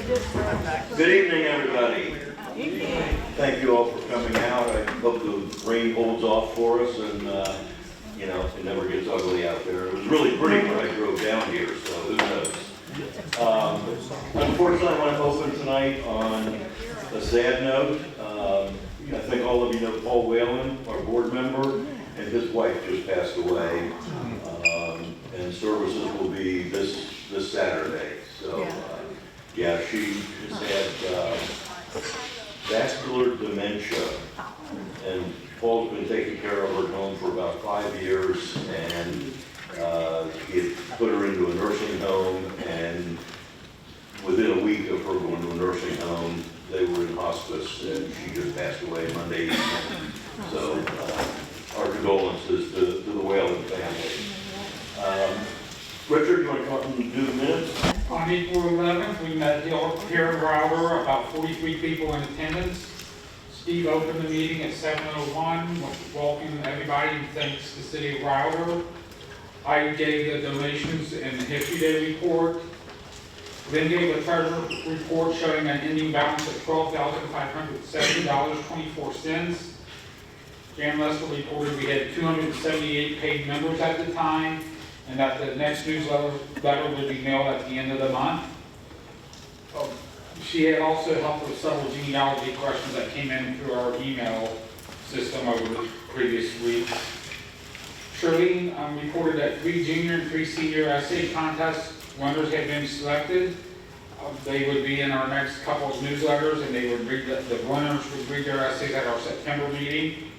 Good evening, everybody. Thank you all for coming out. I hope the rain holds off for us and, it never gets ugly out there. It was really pretty when I drove down here, so who knows. Unfortunately, I want to open tonight on a sad note. I think all of you know Paul Whalen, our board member, and his wife just passed away. And services will be this Saturday. So, she has had vascular dementia, and Paul's been taking care of her at home for about 5 years, and he had put her into a nursing home, and within a week of her going to a nursing home, they were in hospice, and she just passed away Monday evening. So our condolences to the Whalen family. Richard, you want to come up and do the minutes? On April 11th, we met here in Router, about 43 people in attendance. Steve opened the meeting at 7:01, welcoming everybody and thanks the city of Router. I gave the donations and the History Day report. Then gave a treasurer report showing an ending balance of $12,570.24. Jan Lester reported we had 278 paid members at the time, and that the next newsletter would be mailed at the end of the month. She had also helped with several genealogy questions that came in through our email system over the previous week. Charlene reported that 3 junior and 3 senior essay contest winners had been selected. They would be in our next couple of newsletters, and they would read the winners would read their essays at our September meeting.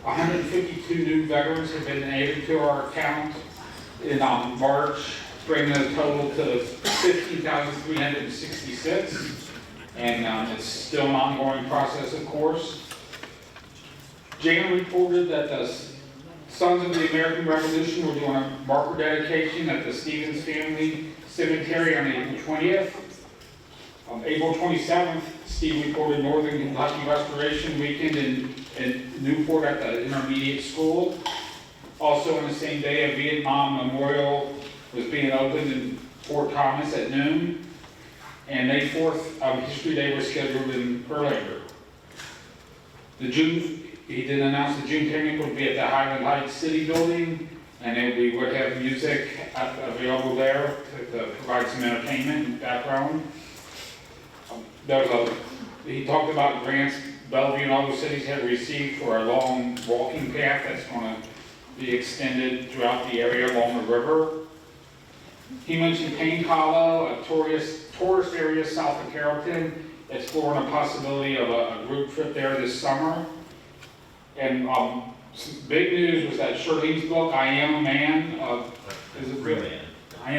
152 new veterans have been added to our account in March, bringing the total to 15,366, and it's still an ongoing process, of course. Jan reported that the Sons of the American Revolution were doing a marker dedication at the Stevens Family Cemetery on April 20th. On April 27th, Steve reported Northern Kentucky Restoration Weekend in Newport at the intermediate school. Also on the same day, a Vietnam memorial was being opened in Fort Thomas at noon. And May 4th, History Day was scheduled in Erlanger. He did announce the June picnic would be at the Highland Heights City Building, and we would have music available there to provide some entertainment and background. He talked about grants Bellevue and other cities have received for a long walking path that's going to be extended throughout the area along the river. He mentioned Payne Hollow, a tourist area south of Carrollton, exploring a possibility of a group trip there this summer. And some big news was that Charlene's book, I Am a Man, is a free man. I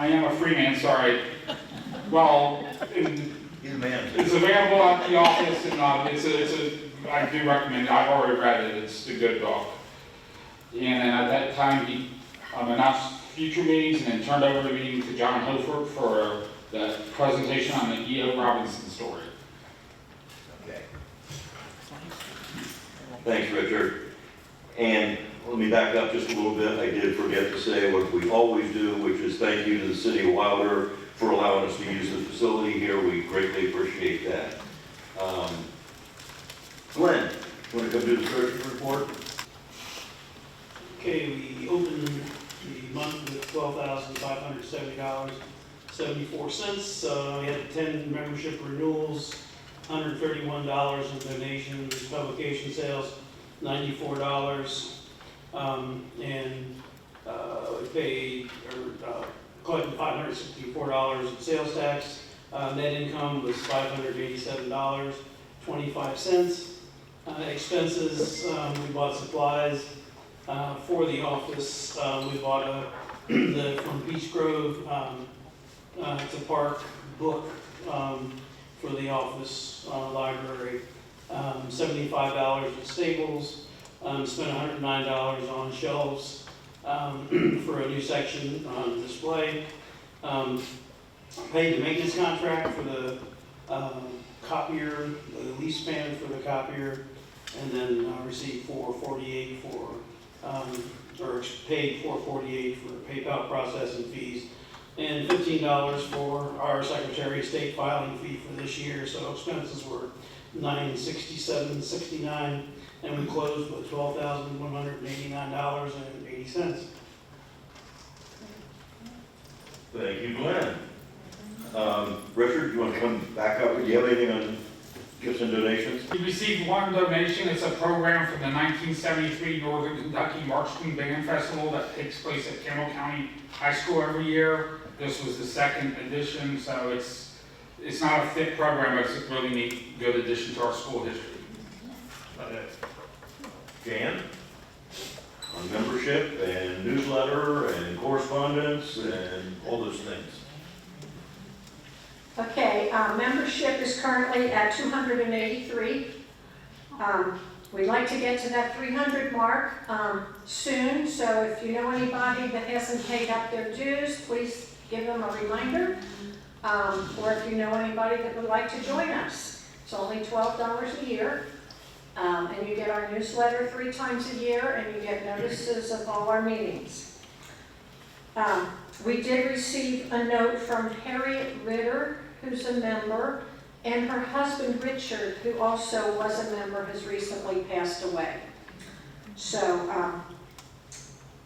am a free man, sorry. Well, He's a man. It's available at the office, and I do recommend it. I've already read it. It's a good book. And at that time, he announced future meetings and then turned over the meeting to John Hofert for the presentation on the E.O. Robinson story. Okay. Thanks, Richard. And let me back up just a little bit. I did forget to say what we always do, which is thank you to the City of Wilder for allowing us to use the facility here. We greatly appreciate that. Glenn, you want to come do the treasurer's report? Okay, we opened the month with $12,570.74. We had 10 membership renewals, $131 in donations, publication sales, $94, we paid collected $564 in sales tax. Net income was $587.25. Expenses, we bought supplies for the office. We bought from Beach Grove, it's a park book for the office library. $75 at Staples. Spent $109 on shelves for a new section on display. Paid the maintenance contract for the copier, the lease span for the copier, and then received $448 for, or paid $448 for PayPal processing fees. and $15 for our Secretary of State filing fee for this year. So expenses were $967.69, and we closed with $12,189.80. Thank you, Glenn. Richard, you want to come back up? Do you have anything on gifts and donations? We received one donation. It's a program from the 1973 Northern Kentucky Marching Band Festival that takes place at Campbell County High School every year. This was the second edition, so it's not a thick program, but it's a really neat, good addition to our school history. Jan? On membership and newsletter and correspondence and all those things. Okay, membership is currently at 283. We'd like to get to that 300 mark soon, so if you know anybody that hasn't paid up their dues, please give them a reminder. Or if you know anybody that would like to join us. It's only $12 a year, and you get our newsletter 3 times a year, and you get notices of all our meetings. We did receive a note from Harriet Ritter, who's a member, and her husband Richard, who also was a member, has recently passed away. So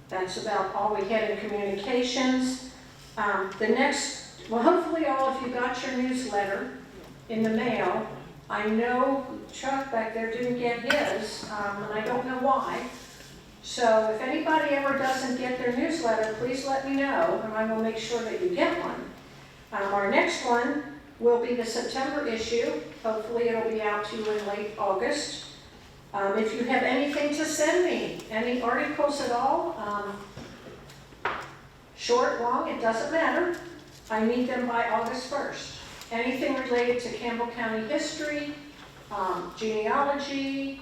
that's about all we had in communications. Well, hopefully all of you got your newsletter in the mail. I know Chuck back there didn't get his, and I don't know why. So if anybody ever doesn't get their newsletter, please let me know, and I will make sure that you get one. Our next one will be the September issue. Hopefully it'll be out to you in late August. If you have anything to send me, any articles at all, short, long, it doesn't matter. I need them by August 1st. Anything related to Campbell County history, genealogy,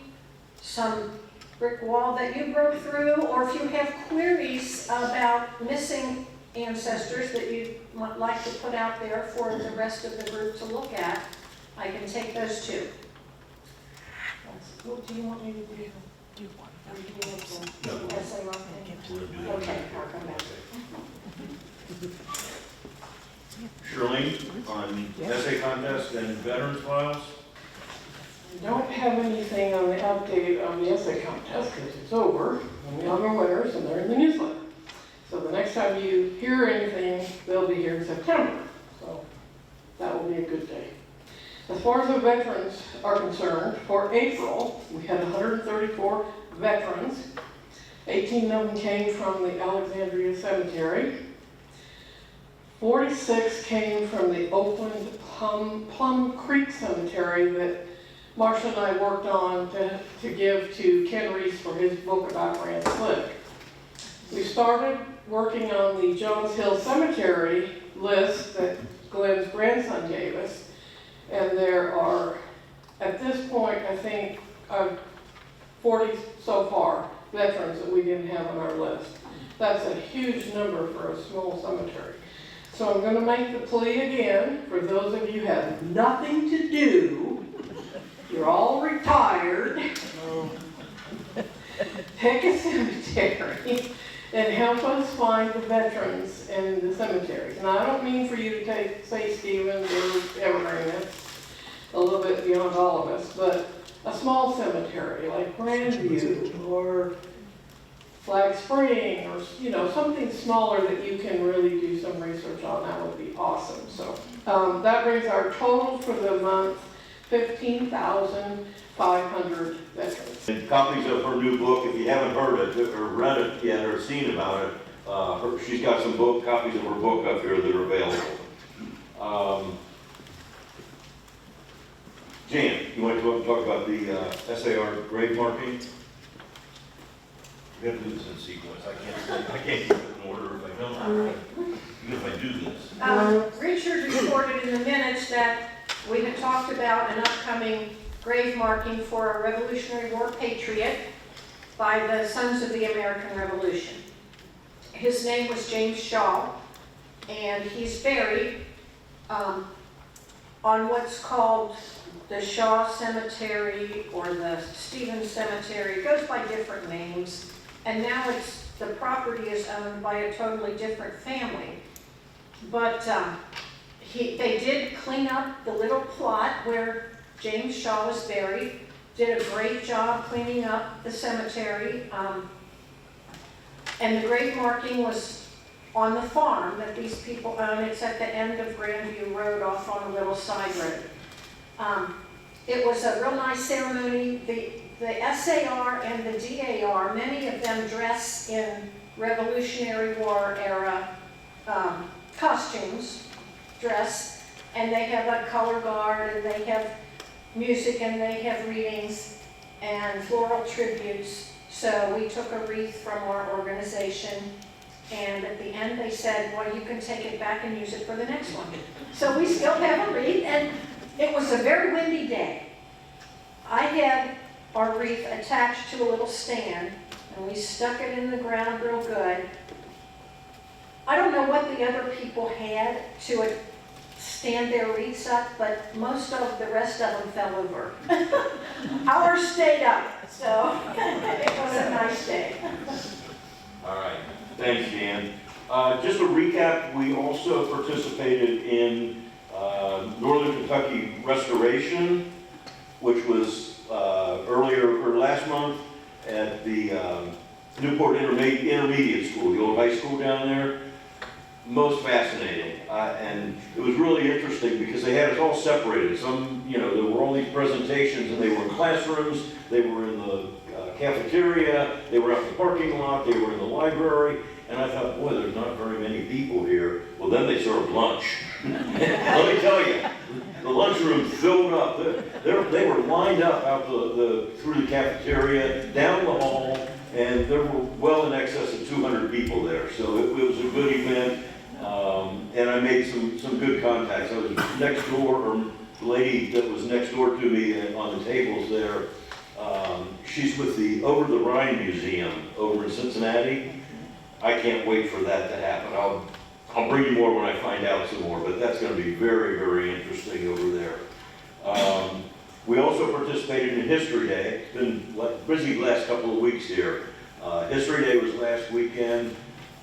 some brick wall that you broke through, or if you have queries about missing ancestors that you'd like to put out there for the rest of the group to look at, I can take those too. What do you want me to do? Essay rock thing? Okay, I'll come back. Shirley, on essay contest and veterans files? I don't have anything on the update on the essay contest because it's over, and we have our winners and they're in the newsletter. So the next time you hear anything, they'll be here in September. So that will be a good day. As far as the veterans are concerned, for April, we had 134 veterans. 18 of them came from the Alexandria Cemetery. 46 came from the Oakland Plum Creek Cemetery that Marcia and I worked on to give to Ken Reese for his book about Grant Slick. We started working on the Jones Hill Cemetery list that Glenn's grandson gave us, and there are, at this point, I think 40 so far veterans that we didn't have on our list. That's a huge number for a small cemetery. So I'm going to make the plea again, for those of you who have nothing to do, you're all retired, pick a cemetery and help us find the veterans in the cemeteries. Now, I don't mean for you to take St. Stephen's or Evergreen, that's a little bit beyond all of us, but a small cemetery like Grandview or Flag Spring, or something smaller that you can really do some research on, that would be awesome. So that brings our total for the month 15,500 veterans. And copies of her new book, if you haven't heard it or read it yet or seen about it, she's got some copies of her book up here that are available. Jan, you want to talk about the SAR grave marking? We have to do this in sequence. I can't keep it in order if I don't. Even if I do this. Richard reported in the minutes that we had talked about an upcoming grave marking for a Revolutionary War patriot by the Sons of the American Revolution. His name was James Shaw, and he's buried on what's called the Shaw Cemetery or the Stevens Cemetery. It goes by different names, and now the property is owned by a totally different family. But they did clean up the little plot where James Shaw was buried, did a great job cleaning up the cemetery. And the grave marking was on the farm that these people own. It's at the end of Grandview Road off on a little side road. It was a real nice ceremony. The SAR and the DAR, many of them dress in Revolutionary War era costumes, and they have a color guard, and they have music, and they have readings and floral tributes. So we took a wreath from our organization, and at the end they said, well, you can take it back and use it for the next one. So we still have a wreath, and it was a very windy day. I had our wreath attached to a little stand, and we stuck it in the ground real good. I don't know what the other people had to stand their wreaths up, but most of the rest of them fell over. Ours stayed up, so it was a nice day. All right, thanks, Jan. Just a recap, we also participated in Northern Kentucky Restoration, which was last month at the Newport Intermediate School, the old high school down there. Most fascinating, and it was really interesting because they had us all separated. Some, there were all these presentations, and they were in classrooms, they were in the cafeteria, they were out in the parking lot, they were in the library, and I thought, boy, there's not very many people here. Well, then they served lunch. Let me tell you, the lunchroom filled up. They were lined up out through the cafeteria, down the hall, and there were well in excess of 200 people there. So it was a good event. And I made some good contacts. I was next door, or the lady that was next door to me on the tables there, she's with the Over the Rhine Museum over in Cincinnati. I can't wait for that to happen. I'll bring you more when I find out some more, but that's going to be very, very interesting over there. We also participated in History Day. It's been busy the last couple of weeks here. History Day was last weekend.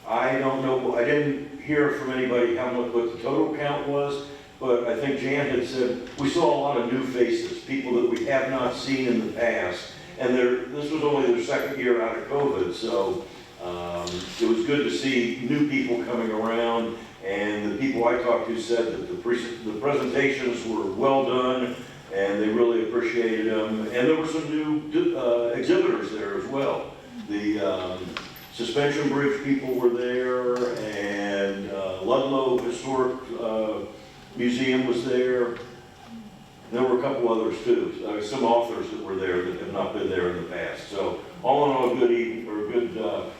I don't know, I didn't hear from anybody what the total count was, but I think Jan had said we saw a lot of new faces, people that we have not seen in the past. And this was only their second year out of COVID, so it was good to see new people coming around. And the people I talked to said that the presentations were well done, and they really appreciated them. And there were some new exhibitors there as well. The Suspension Bridge people were there, and Ludlow Historic Museum was there. And there were a couple others too. Some authors that were there that have not been there in the past. So all in all, a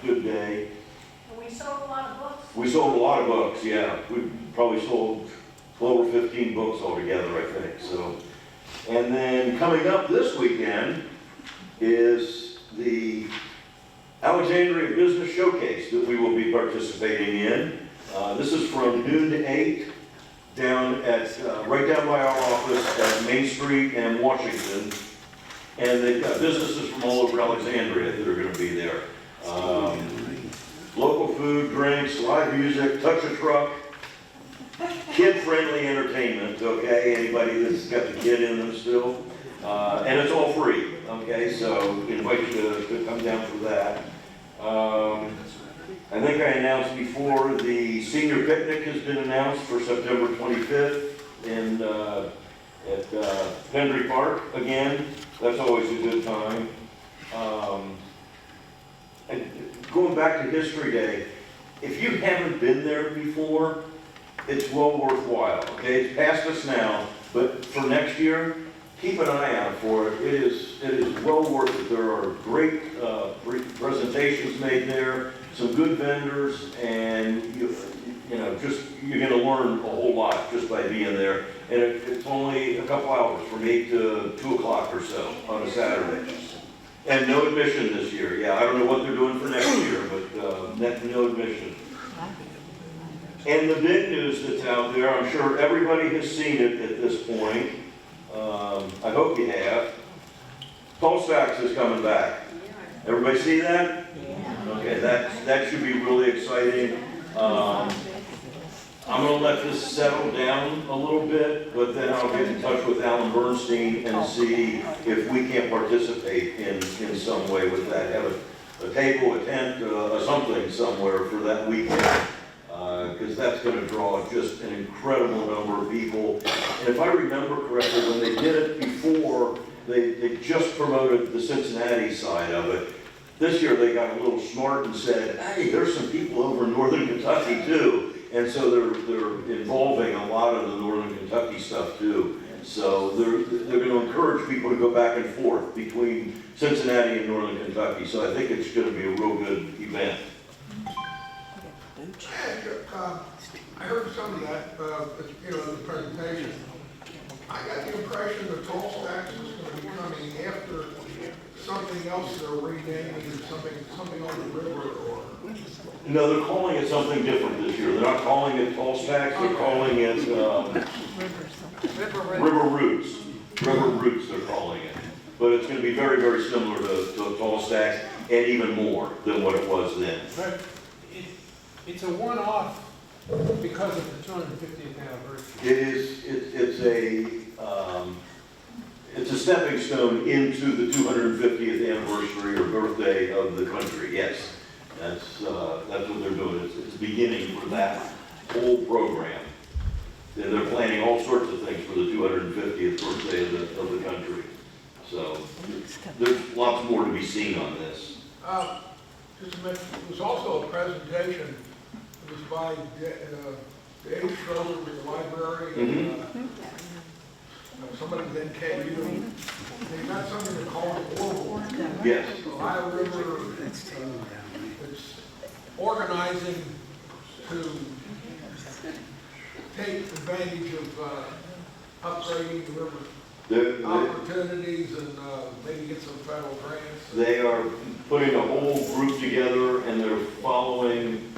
good day. And we sold a lot of books. We sold a lot of books, yeah. We probably sold 12 or 15 books altogether, I think. So, and then coming up this weekend is the Alexandria Business Showcase that we will be participating in. This is from noon to 8 down at right down by our office at Main Street and Washington. And they've got businesses from all over Alexandria that are going to be there. Local food, drinks, live music, touch a truck, kid-friendly entertainment, okay? Anybody that's got the kid in them still. And it's all free, okay? So we invite you to come down for that. I think I announced before the senior picnic has been announced for September 25th at Pendry Park again. That's always a good time. And going back to History Day, if you haven't been there before, it's well worthwhile, okay? It's past us now, but for next year, keep an eye out for it. It is well worth it. There are great presentations made there, some good vendors, and you're going to learn a whole lot just by being there. And it's only a couple hours, from 8 to 2 o'clock or so on a Saturday. And no admission this year. Yeah, I don't know what they're doing for next year, but no admission. And the big news that's out there, I'm sure everybody has seen it at this point. I hope you have. Polstax is coming back. Everybody see that? Yeah. Okay, that should be really exciting. I'm gonna let this settle down a little bit, but then I'll get in touch with Alan Bernstein and see if we can't participate in some way with that. Have a table, a tent, something somewhere for that weekend. Because that's gonna draw just an incredible number of people. And if I remember correctly, when they did it before, they just promoted the Cincinnati side of it. This year they got a little smart and said, hey, there's some people over in northern Kentucky too. And so they're involving a lot of the northern Kentucky stuff too. So they're going to encourage people to go back and forth between Cincinnati and northern Kentucky. So I think it's going to be a real good event. I heard some of that, in the presentation. I got the impression the toll stacks is going to be coming after something else they're renaming, something on the river or. No, they're calling it something different this year. They're not calling it toll stacks, they're calling it river routes. River routes they're calling it. But it's going to be very, very similar to toll stacks and even more than what it was then. But it's a one-off because of the 250th anniversary. It is, it's a stepping stone into the 250th anniversary or birthday of the country, yes. That's what they're doing. It's beginning for that whole program. And they're planning all sorts of things for the 250th birthday of the country. So there's lots more to be seen on this. Just to mention, there was also a presentation, it was by Dave Schroeder with the library, and somebody then came in. They got something to call it War. Yes. The Ohio River, it's organizing to take advantage of upgrading the river opportunities and maybe get some federal grants. They are putting a whole group together and they're following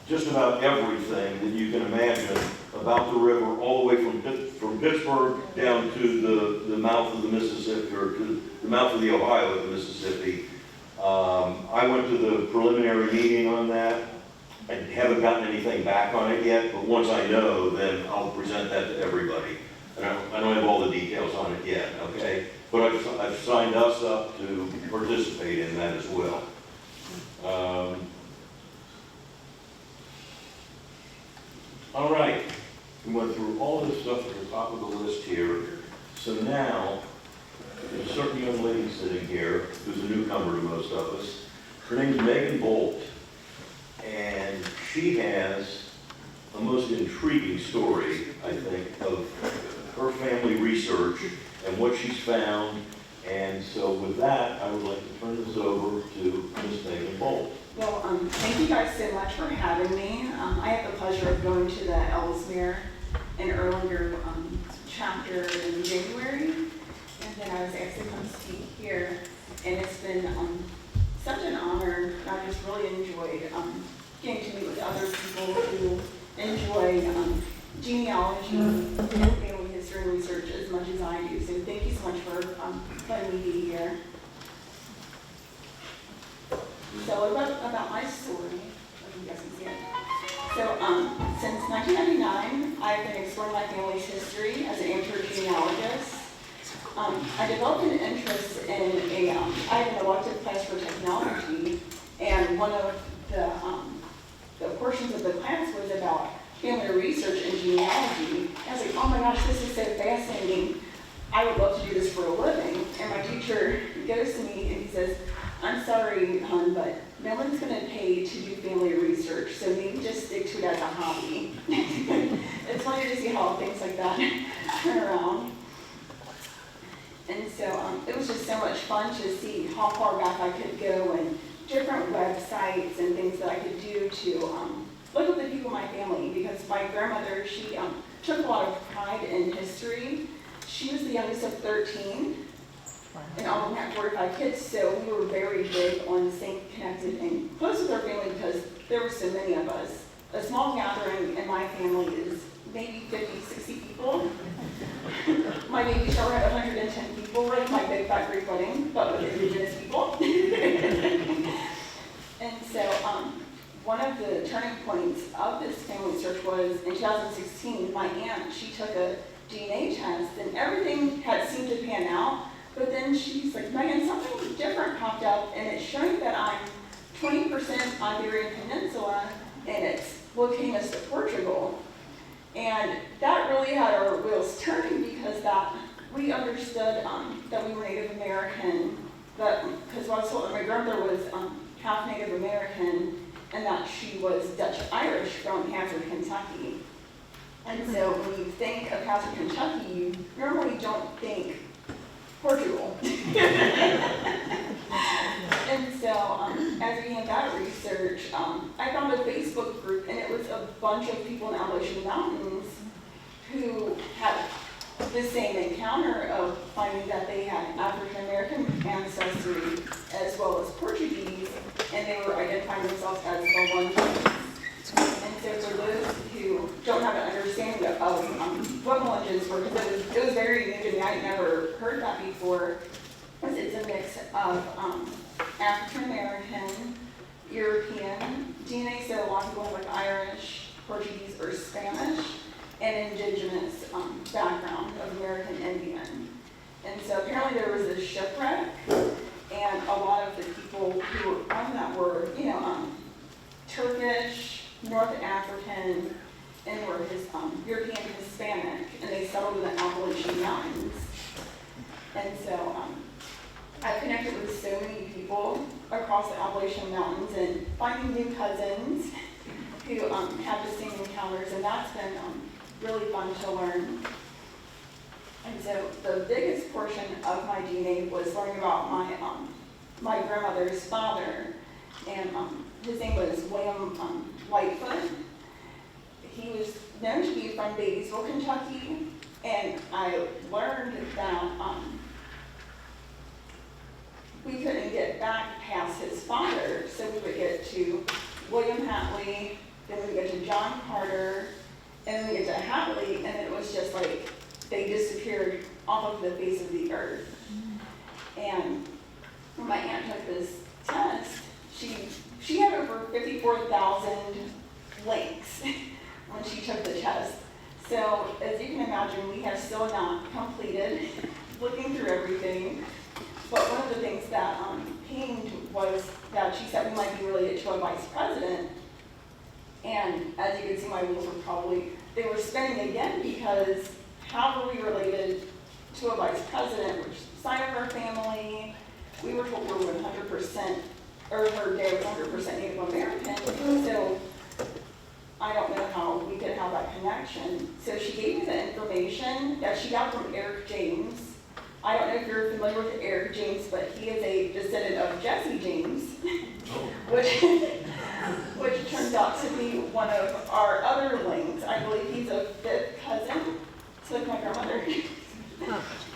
just about everything that you can imagine about the river, all the way from Pittsburgh down to the mouth of the Mississippi, or to the mouth of the Ohio at the Mississippi. I went to the preliminary meeting on that. I haven't gotten anything back on it yet, but once I know, then I'll present that to everybody. And I don't have all the details on it yet, okay? But I've signed us up to participate in that as well. All right, we went through all this stuff at the top of the list here. So now, there's a certain young lady sitting here who's a newcomer to most of us. Her name's Megan Bolt, and she has a most intriguing story, I think, of her family research and what she's found. And so with that, I would like to turn this over to Ms. Megan Bolt. Well, thank you guys so much for having me. I had the pleasure of going to the Ellesmere and Erlanger chapter in January, and then I was asked to come speak here, and it's been such an honor. I just really enjoyed getting to meet with other people who enjoy genealogy and family history research as much as I do. So thank you so much for letting me be here. So about my story, if you guys can see it. So since 1999, I've been exploring my family's history as an amateur genealogist. I developed an interest in I had an elective class for technology, and one of the portions of the class was about family research and genealogy. I was like, oh my gosh, this is so fascinating. I would love to do this for a living. And my teacher goes to me and he says, I'm sorry, hon, but no one's going to pay to do family research, so maybe just stick to it as a hobby. It's funny to see how things like that turn around. And so it was just so much fun to see how far back I could go and different websites and things that I could do to look at the people in my family, because my grandmother, she took a lot of pride in history. She was the youngest of 13. And all of them had 45 kids, so we were very big on staying connected and close with our family because there were so many of us. A small gathering in my family is maybe 50, 60 people. My baby shower had 110 people, like my big fat Greek wedding, but with indigenous people. And so one of the turning points of this family search was in 2016, my aunt, she took a DNA test and everything had seemed to pan out, but then she's like, Megan, something different popped up and it's showing that I'm 20% Iberian Peninsula and it's looking us to Portugal. And that really had our wheels turning because that we understood that we were Native American, because what I was told, my grandmother was half Native American and that she was Dutch-Irish from Hazard, Kentucky. And so when you think of Hazard, Kentucky, you normally don't think Portugal. And so as we had that research, I found a Facebook group and it was a bunch of people in Appalachian Mountains who had the same encounter of finding that they had African American ancestry as well as Portuguese, and they were identifying themselves as the one race. And so for those who don't have an understanding of what Melungeons were, because it was very new to me, I had never heard that before, it's a mix of African American, European DNA, so a lot of people have like Irish, Portuguese, or Spanish, and indigenous background of American Indian. And so apparently there was a shipwreck, and a lot of the people who were on that were, Turkish, North African, and were European Hispanic, and they settled in the Appalachian Mountains. And so I've connected with so many people across the Appalachian Mountains and finding new cousins who have the same encounters, and that's been really fun to learn. And so the biggest portion of my DNA was learning about my grandmother's father, and his name was William Lightfoot. He was known to be from Batesville, Kentucky, and I learned that we couldn't get back past his father, so we would get to William Hatley, then we would get to John Carter, and then we get to Hatley, and it was just like they disappeared off of the face of the earth. And when my aunt took this test, she had over 54,000 links when she took the test. So as you can imagine, we have still not completed looking through everything. But one of the things that pinged was that she said we might be related to a vice president. And as you can see, my wheels were they were spinning again, because how were we related to a vice president, which side of our family? We were told we were 100%, or her dad was 100% Native American, so I don't know how we could have that connection. So she gave me the information that she got from Eric James. I don't know if you're familiar with Eric James, but he is a descendant of Jesse James, which turns out to be one of our other links. I believe he's a fifth cousin to my grandmother.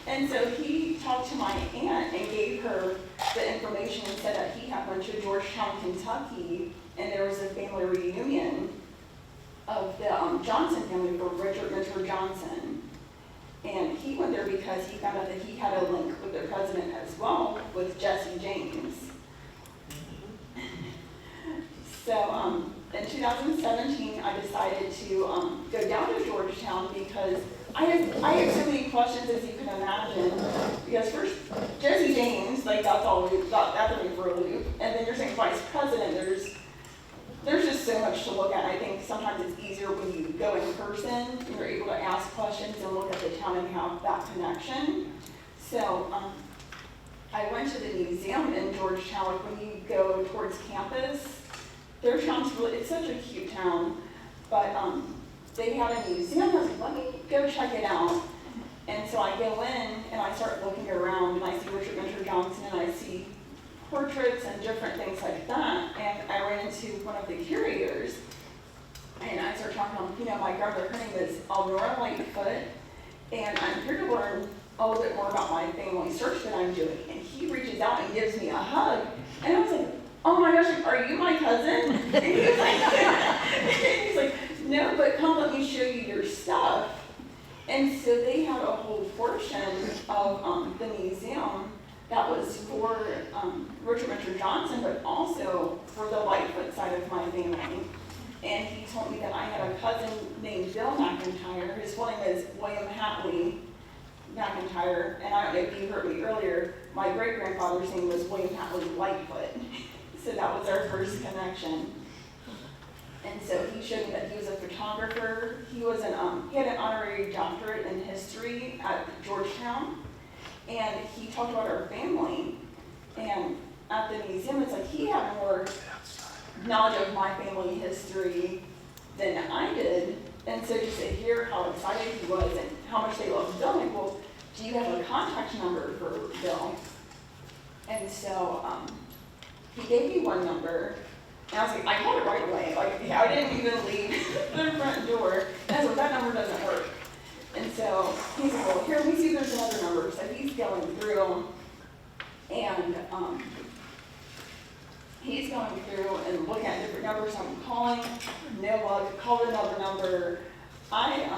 And so he talked to my aunt and gave her the information and said that he had went to Georgetown, Kentucky, and there was a family reunion of the Johnson family for Richard Mentor Johnson. And he went there because he found out that he had a link with the president as well, with Jesse James. So in 2017, I decided to go down to Georgetown because I had so many questions, as you can imagine. Because first, Jesse James, like that's all we got, that threw me for a loop. And then you're saying vice president, there's just so much to look at. I think sometimes it's easier when you go in person and you're able to ask questions and look at the town and have that connection. So I went to the museum in Georgetown. When you go towards campus, their town's really, it's such a cute town, but they had a museum. I was like, let me go check it out. And so I go in and I start looking around and I see Richard Mentor Johnson and I see portraits and different things like that. And I ran into one of the curators and I started talking to my grandmother. Her name is Elnora Lightfoot, and I'm here to learn a little bit more about my family search that I'm doing. And he reaches out and gives me a hug, and I was like, oh my gosh, are you my cousin? And he was like, no, but come let me show you your stuff. And so they had a whole portion of the museum that was for Richard Mentor Johnson, but also for the Lightfoot side of my family. and he told me that I had a cousin named Bill McIntyre. His full name is William Hatley McIntyre, and I don't know if you heard me earlier, my great-grandfather's name was William Hatley Lightfoot. So that was our first connection. And so he showed me that he was a photographer. He had an honorary doctorate in history at Georgetown, and he talked about our family. And at the museum, it's like he had more knowledge of my family history than I did. And so just to hear how excited he was and how much they loved Bill, like, well, do you have a contact number for Bill? And so he gave me one number, and I was like, I called it right away. Like, I didn't even leave the front door. And I was like, that number doesn't work. And so he's like, well, here, let me see if there's another number. So he's going through, and he's going through and looking at different numbers. I'm calling, no luck, called another number. I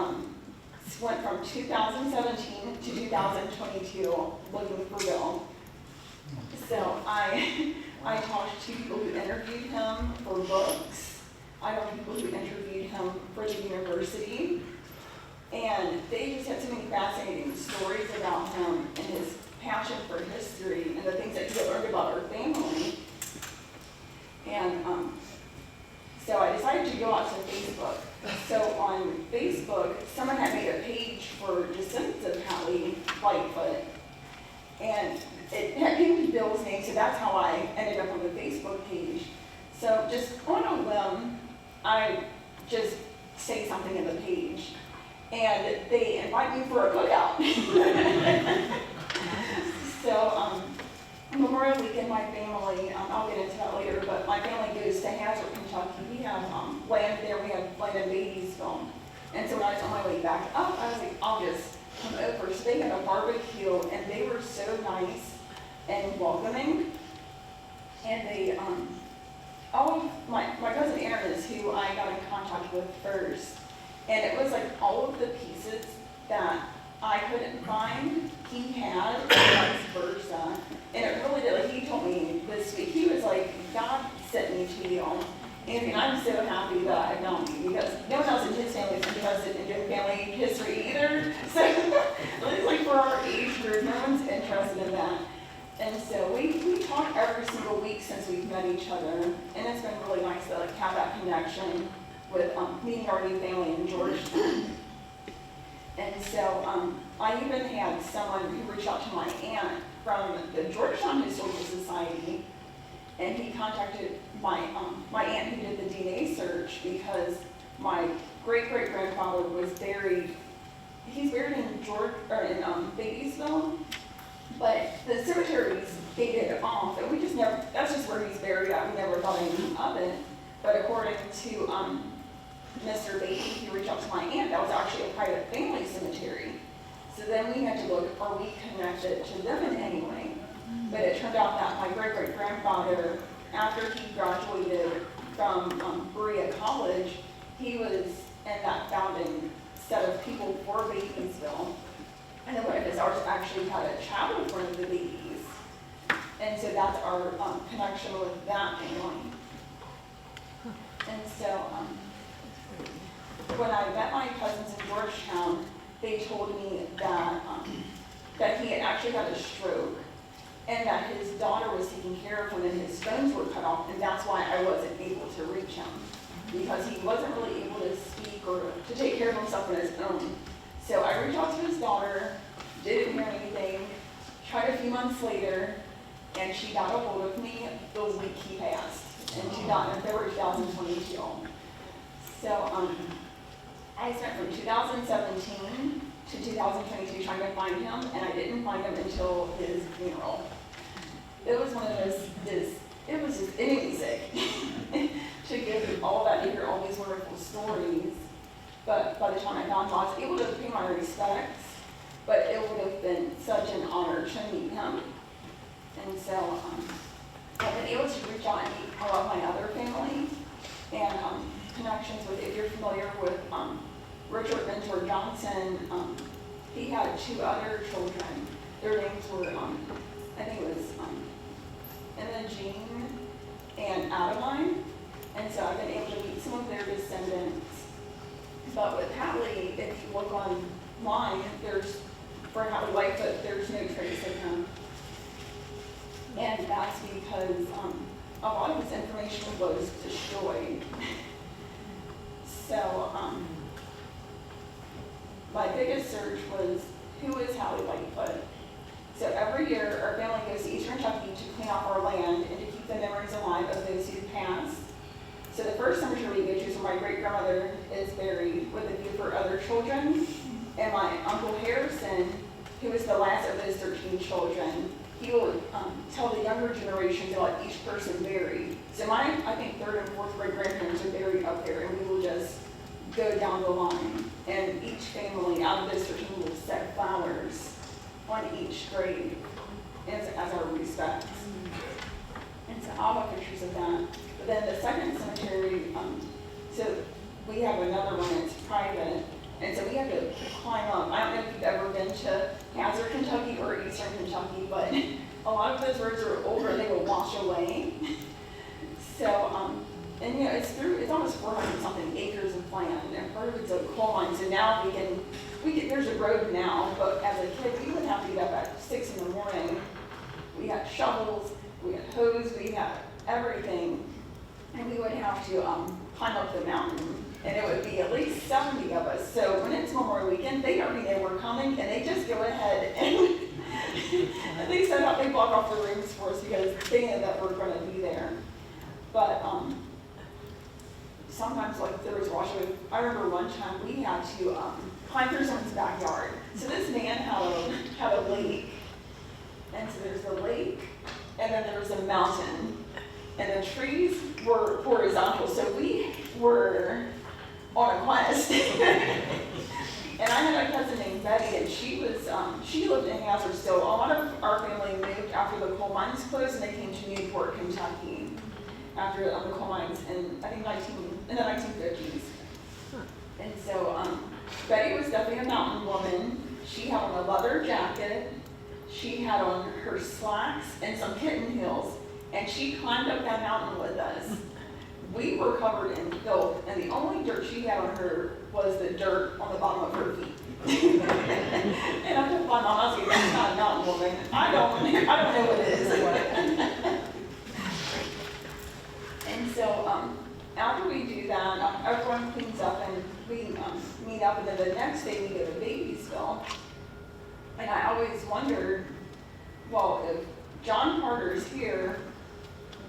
went from 2017 to 2022 looking for Bill. So I talked to people who interviewed him for books. I talked to people who interviewed him for the university. And they just had so many fascinating stories about him and his passion for history and the things that he had learned about our family. And so I decided to go out to Facebook. So on Facebook, someone had made a page for descendants of Hatley Lightfoot. And it had pinned Bill's name, so that's how I ended up on the Facebook page. So just on a whim, I just say something in the page. And they invite me for a cookout. So Memorial Weekend, my family, I'll get into that later, but my family goes to Hazard, Kentucky. We have land there, we have land in Batesville. And so when I was on my way back up, I was like, I'll just come over. So they had a barbecue, and they were so nice and welcoming. And they, my cousin Aaron is who I got in contact with first. And it was like all of the pieces that I couldn't find, he had, and vice versa. And it really did, like he told me this week, he was like, God sent me to you. And I'm so happy that I found you, because no one else in his family is interested in doing family history either. So, at least like for our age group, no one's interested in that. And so we talk every single week since we've met each other. And it's been really nice to like have that connection with meeting our new family in Georgetown. And so I even had someone who reached out to my aunt from the Georgetown Historical Society, and he contacted my aunt who did the DNA search, because my great-great-grandfather was buried, he's buried in Batesville, but the cemetery's dated off, and we just never, that's just where he's buried at, we never thought anything of it. But according to Mr. Beatty, he reached out to my aunt, that was actually a private family cemetery. So then we had to look, are we connected to them in any way? But it turned out that my great-great-grandfather, after he graduated from Berea College, he was in that founding set of people for Batesville. And then one of his artists actually had a child with one of the babies. And so that's our connection with that family. And so when I met my cousins in Georgetown, they told me that that he had actually had a stroke, and that his daughter was taking care of him, and his phones were cut off, and that's why I wasn't able to reach him, because he wasn't really able to speak or to take care of himself on his own. So I reached out to his daughter, didn't hear anything, tried a few months later, and she got a hold of me the week he passed, in February 2022. So I spent from 2017 to 2022 trying to find him, and I didn't find him until his funeral. It was one of those, it was just, it made me sick to give all that, to hear all these wonderful stories. But by the time I found him, I was able to pay my respects, but it would have been such an honor to meet him. And so I've been able to reach out and meet a lot of my other family, and connections with, if you're familiar with Richard Ventura Johnson, he had 2 other children. Their names were, I think it was Emma Jean and Adeline. And so I've been able to meet some of their descendants. But with Hallie, if you look online, for Hallie Lightfoot, there's no trace of him. And that's because a lot of his information was destroyed. So my biggest search was, who is Hallie Lightfoot? So every year, our family goes to Eastern Kentucky to clean off our land and to keep the memories alive of those who passed. So the first cemetery we go to is where my great-grandmother is buried with a few of her other children. And my Uncle Harrison, who is the last of those 13 children, he will tell the younger generation to let each person buried. So my, I think, third and fourth great-grandparents are buried up there, and we will just go down the line. And each family out of those 13 will set flowers on each grave as our respects. And so I'll have pictures of that. But then the second cemetery, so we have another one that's private, and so we have to climb up. I don't know if you've ever been to Hazard, Kentucky or Eastern Kentucky, but a lot of those roads are older and they will wash away. So, and you know, it's almost 400 something acres of land, and part of it's a coal mine. So now there's a road now, but as a kid, we would have to get up at 6 in the morning. We had shovels, we had hose, we had everything, and we would have to climb up the mountain, and it would be at least 70 of us. So when it's Memorial Weekend, they already know we're coming, and they just go ahead and they set up, they block off the rooms for us because they know that we're going to be there. But sometimes, like, there was washing. I remember one time we had to climb through someone's backyard. So this man had a lake, and so there's the lake, and then there was a mountain, and the trees were horizontal. So we were on a quest. And I had a cousin named Betty, and she lived in Hazard still. A lot of our family moved after the coal mines closed, and they came to Newport, Kentucky, after the coal mines in, I think, in the 1950s. And so Betty was definitely a mountain woman. She had on a leather jacket. She had on her slacks and some kitten heels, and she climbed up that mountain with us. We were covered in filth, and the only dirt she had on her was the dirt on the bottom of her feet. And I told my mom, I was like, that's not a mountain woman. I don't know what it is. And so after we do that, everyone cleans up and we meet up, and then the next day we go to Babiesville. And I always wondered, well, if John Carter's here,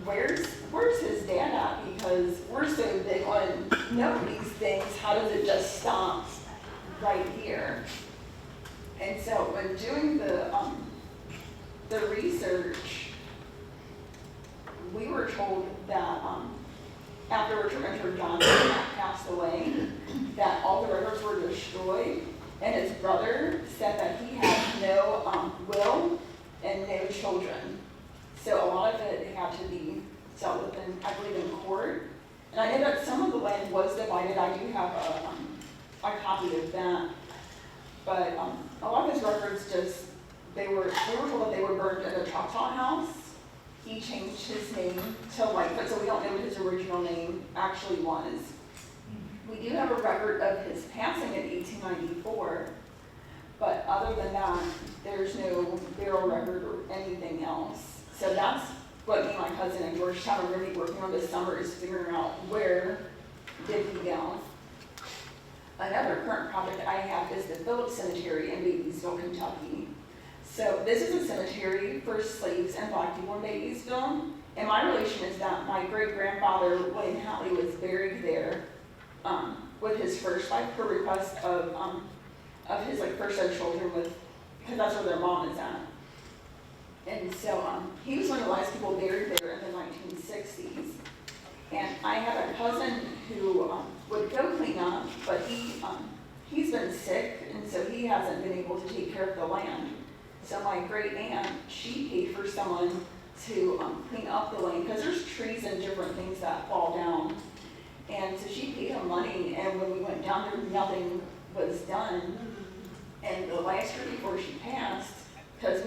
where's his dad at? Because we're so big on knowing these things, how does it just stop right here? And so when doing the research, we were told that after Richard Johnson passed away, that all the records were destroyed, and his brother said that he had no will and no children. So a lot of it had to be dealt with in, I believe, in court. And I know that some of the land was divided. I do have a copy of that. But a lot of his records we were told that they were burned in the Choctaw House. He changed his name to Lightfoot, so we don't know what his original name actually was. We do have a record of his passing in 1894, but other than that, there's no burial record or anything else. So that's what me and my cousin in Georgetown are really working on this summer, is figuring out where did he go. Another current project I have is the Phillips Cemetery in Babiesville, Kentucky. So this is a cemetery for slaves and black people in Babiesville. And my relation is that my great-grandfather, William Hatley, was buried there with his first wife per request of his first set of children, because that's where their mom is at. And so he was one of the last people buried there in the 1960s. And I had a cousin who would go clean up, but he's been sick, and so he hasn't been able to take care of the land. So my great aunt, she paid for someone to clean up the land, because there's trees and different things that fall down. And so she paid him money, and when we went down there, nothing was done. And the last year before she passed, because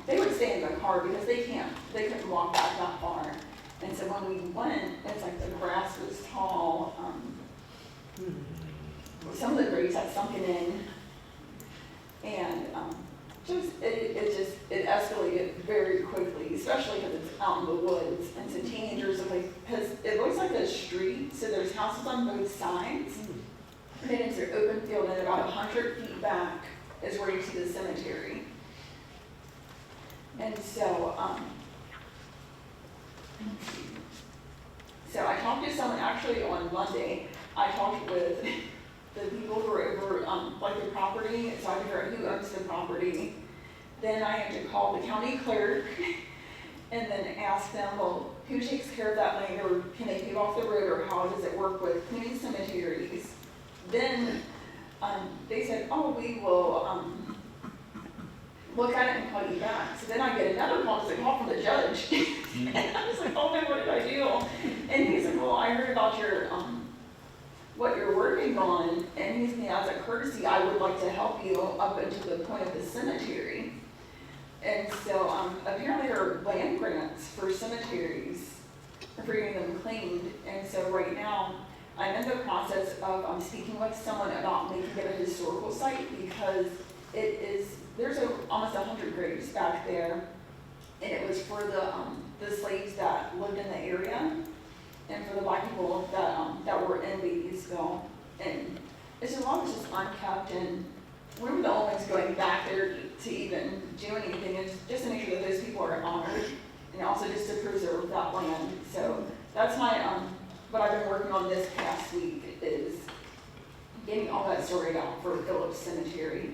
they would stay in the car because they couldn't walk back that far. And so when we went, it's like the grass was tall, some of the graves had sunken in, and it escalated very quickly, especially because it's out in the woods, and so teenagers are like, because it looks like a street, so there's houses on both sides, and then it's an open field, and about 100 feet back is where you see the cemetery. And so, so I talked to someone actually on Monday. I talked with the people who are over, like the property, so I figured out who owns the property. Then I had to call the county clerk and then ask them, well, who takes care of that land, or can they pave off the road, or how does it work with cleaning cemeteries? Then they said, oh, we will look at it and call you back. So then I get another call, it's a call from the judge. And I was like, oh man, what did I do? And he's like, well, I heard about your what you're working on, and he's saying, as a courtesy, I would like to help you up until the point of the cemetery. And so apparently there are land grants for cemeteries for getting them cleaned. And so right now, I'm in the process of speaking with someone about making it a historical site, because there's almost 100 graves back there, and it was for the slaves that lived in the area, and for the black people that were in Batesville. And it's a lot of just unkept, and we were the only ones going back there to even do anything, and just to make sure that those people are honored, and also just to preserve that land. So that's my what I've been working on this past week, is getting all that sorted out for Phillips Cemetery.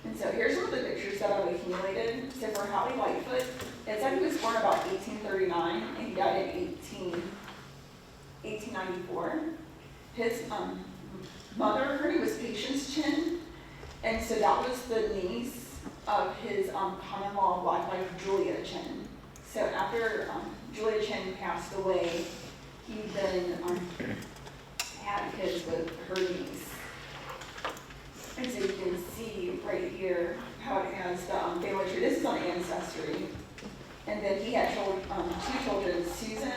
And so here's some of the pictures that I've accumulated. So for Hallie Lightfoot, it said he was born about 1839 and he died in 1894. His mother, her name was Patience Chin, and so that was the niece of his common-law black wife, Julia Chin. So after Julia Chin passed away, he then had kids with her niece. And so you can see right here how it has the family tree. This is on Ancestry. And then he had two children, Susan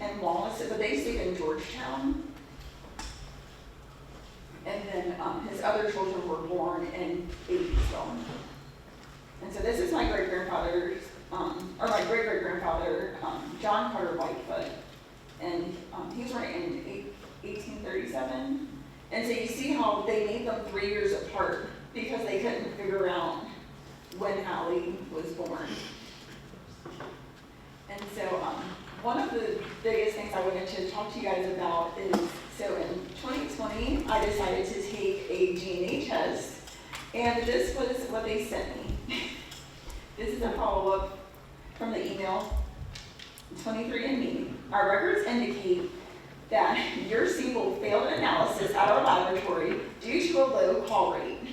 and Wallace, but they stayed in Georgetown. And then his other children were born in Batesville. And so this is my great-grandfather's, or my great-great-grandfather, John Carter Lightfoot. And he was born in 1837. And so you see how they made them 3 years apart because they couldn't figure out when Hallie was born. And so one of the biggest things I wanted to talk to you guys about is, so in 2020, I decided to take a DNA test, and this was what they sent me. This is a follow-up from the email, 23andMe. Our records indicate that your sample failed analysis at our laboratory due to a low call rate.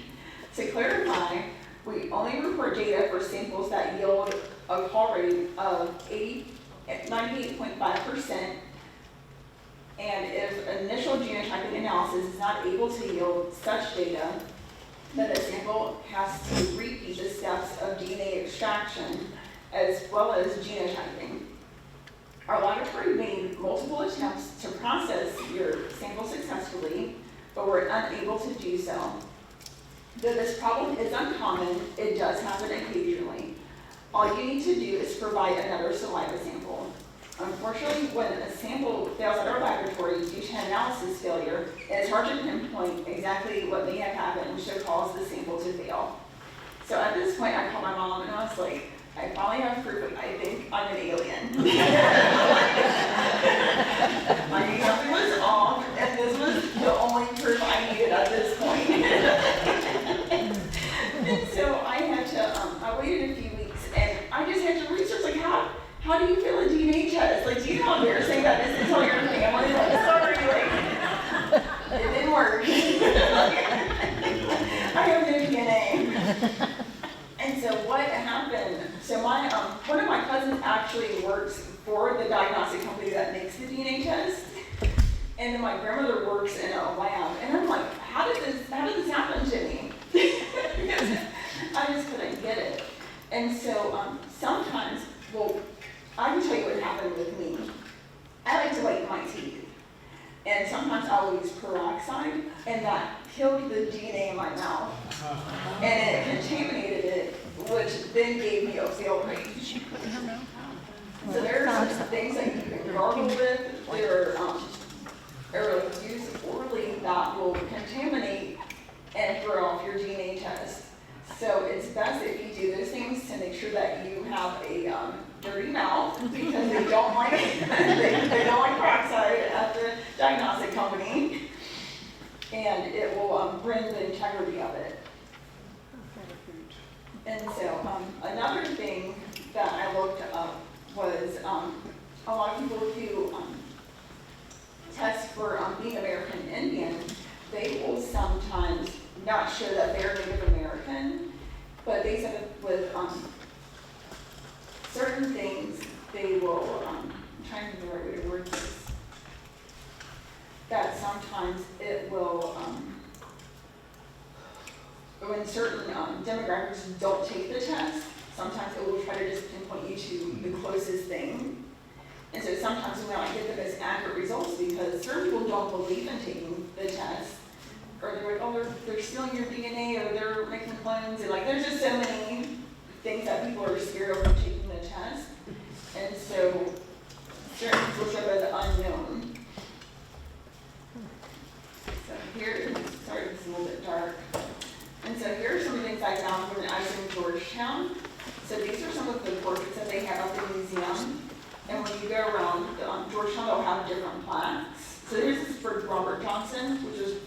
To clarify, we only report data for samples that yield a call rate of 98.5%, and if initial genotyping analysis is not able to yield such data, then the sample has to repeat the steps of DNA extraction as well as genotyping. Our laboratory made multiple attempts to process your sample successfully, but were unable to do so. Though this problem is uncommon, it does happen occasionally. All you need to do is provide another saliva sample. Unfortunately, when a sample fails at our laboratory due to analysis failure, it is hard to pinpoint exactly what may have happened to cause the sample to fail. So at this point, I called my mom and I was like, I finally have proof that I think I'm an alien. I knew something was off, and this was the only proof I needed at this point. And so I had to, I waited a few weeks, and I just had to research, like, how do you feel a DNA test? Like, do you know how embarrassing that is to tell your family? Like, sorry, like, it didn't work. I have no DNA. And so what happened, so my, one of my cousins actually works for the diagnostic company that makes the DNA test. And then my grandmother works in a lab. And I'm like, how did this happen to me? Because I just couldn't get it. And so sometimes, well, I can tell you what happened with me. and that killed the DNA in my mouth. And it contaminated it, which then gave me opioid rage. So there are some things that you can gargle with, or use orally that will contaminate and throw off your DNA test. So it's best if you do those things to make sure that you have a dirty mouth, because they don't like they don't like peroxide at the diagnostic company, and it will ruin the integrity of it. And so another thing that I looked up was a lot of people who test for being American Indian, they will sometimes not show that they're Native American, but they said that with certain things, they will, I'm trying to think of the right way to word this, that sometimes it will, when certain demographics don't take the test, sometimes it will try to just pinpoint you to the closest thing. And so sometimes we might get the most accurate results because certain people don't believe in taking the test. Or they're like, oh, they're stealing your DNA, or they're making clones. And like, there's just so many things that people are scared of from taking the test. And so certain people show by the unknown. So here, sorry, it's a little bit dark. And so here are some things I found when I was in Georgetown. So these are some of the portraits that they have at the museum. And when you go around Georgetown, they'll have different plaques. So this is for Robert Johnson, which is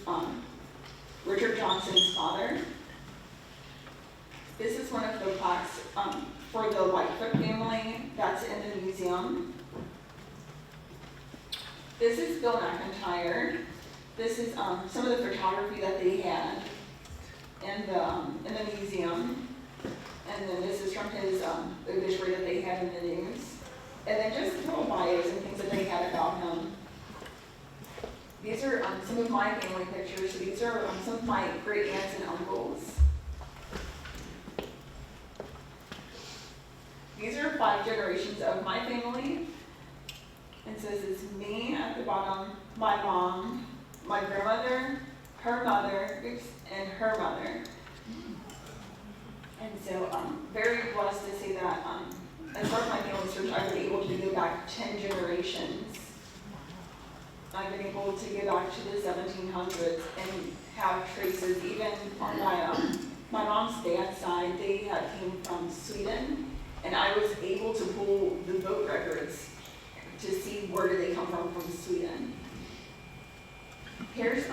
Richard Johnson's father. This is one of the plaques for the Whitefoot family that's in the museum. This is Bill McIntyre. This is some of the photography that they had in the museum. And then this is from his obituary that they had in the news. And then just little bios and things that they had about him. These are some of my family pictures. So these are some of my great aunts and uncles. These are 5 generations of my family. And so this is me at the bottom, my mom, my grandmother, her mother, and her mother. And so I'm very blessed to say that as part of my family search, I've been able to go back 10 generations. I've been able to get back to the 1700s and have traces, even on my mom's dad's side, they had came from Sweden, and I was able to pull the boat records to see where did they come from Sweden. Here's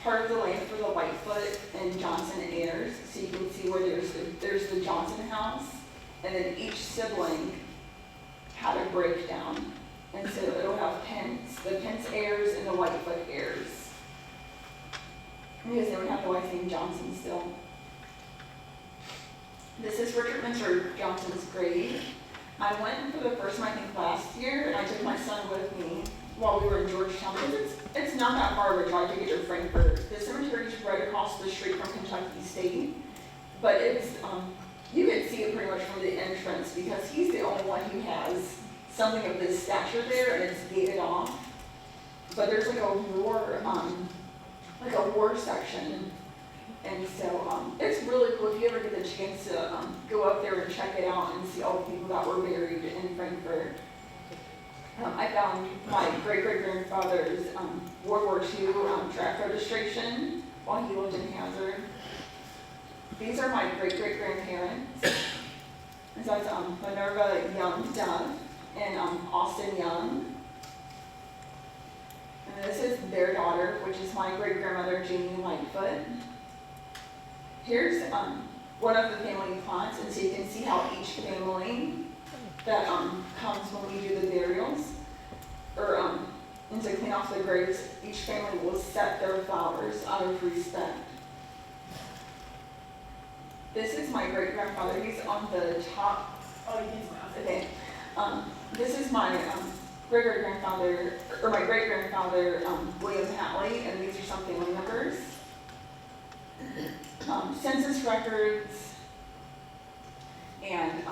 part of the land for the Whitefoot and Johnson heirs, so you can see where there's the Johnson house, and then each sibling had a breakdown. And so it'll have the Pence heirs and the Whitefoot heirs. Because they would have the wife's name Johnson still. This is Richard Minter Johnson's grave. I went for the first time, I think, last year, and I took my son with me while we were in Georgetown, because it's not that far of a drive to get to Frankfurt. The cemetery is right across the street from Kentucky State, but it's, you can see it pretty much from the entrance, because he's the only one who has something of this stature there, and it's gated off. But there's like a war section, and so it's really cool if you ever get the chance to go up there and check it out and see all the people that were buried in Frankfurt. I found my great-great-grandfather's World War II track registration while he lived in Hazard. These are my great-great-grandparents. And so it's Minerva Young Dove and Austin Young. And this is their daughter, which is my great-grandmother, Jamie Lightfoot. Here's one of the family plots, and so you can see how each family that comes when we do the burials, or and to clean off the graves, each family will set their flowers out of respect. This is my great-grandfather. He's on the top. Oh, you can see. Okay. This is my great-great-grandfather, or my great-grandfather, William Hatley, and these are some family members. Census records, and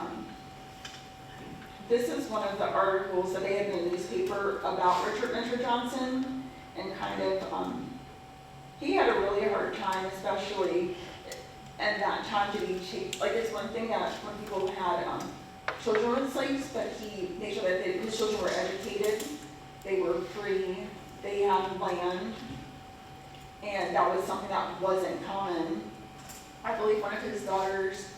this is one of the articles that they had in the newspaper about Richard Minter Johnson, and kind of he had a really hard time, especially at that time, to be chased. Like, it's one thing that when people had children with slaves, but he made sure that his children were educated, they were free, they had land, and that was something that wasn't common. I believe one of his daughters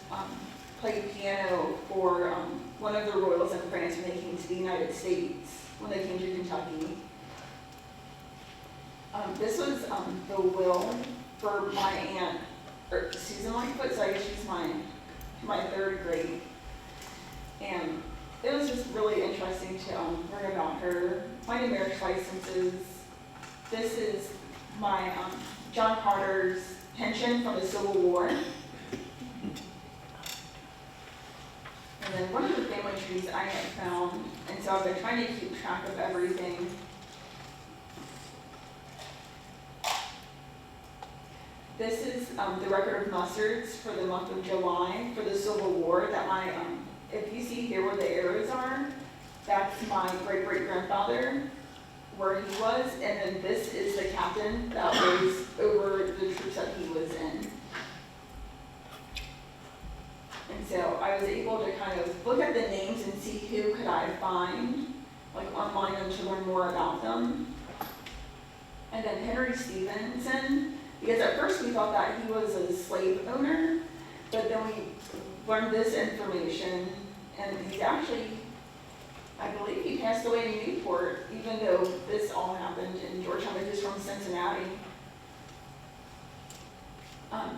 played piano for one of the royals in France when they came to the United States, when they came to Kentucky. This was the will for my aunt, Susan Lightfoot, so I guess she's my third grade. And it was just really interesting to learn about her. My new marriage licenses. This is my John Carter's pension from the Civil War. And then one of the family trees I had found, and so I've been trying to keep track of everything. This is the record of mustards for the month of July for the Civil War that if you see here where the arrows are, that's my great-great-grandfather, where he was, and then this is the captain that was over the troops that he was in. And so I was able to kind of look at the names and see who could I find, like online, and to learn more about them. And then Henry Stevenson, because at first we thought that he was a slave owner, but then we learned this information, and he's actually, I believe he passed away in Newport, even though this all happened in Georgetown, but he's from Cincinnati.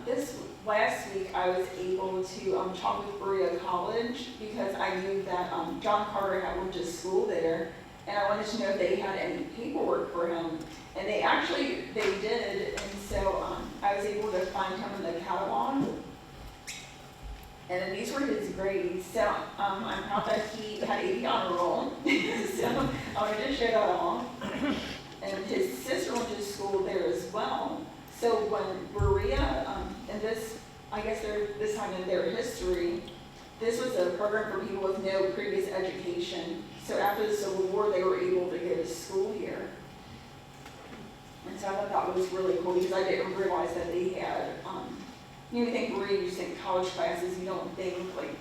This last week I was able to talk with Berea College because I knew that John Carter had went to school there, and I wanted to know if they had any paperwork for him. And they did, and so I was able to find him in the catalog. And then these were his grades. So I'm proud that he had 80 on a roll. So I wanted to share that all. And his sister went to school there as well. So when Berea, and this, I guess this time in their history, this was a program for people with no previous education. So after the Civil War, they were able to go to school here. And so I thought that was really cool because I didn't realize that they had, you think Berea, you just think college classes, you don't think like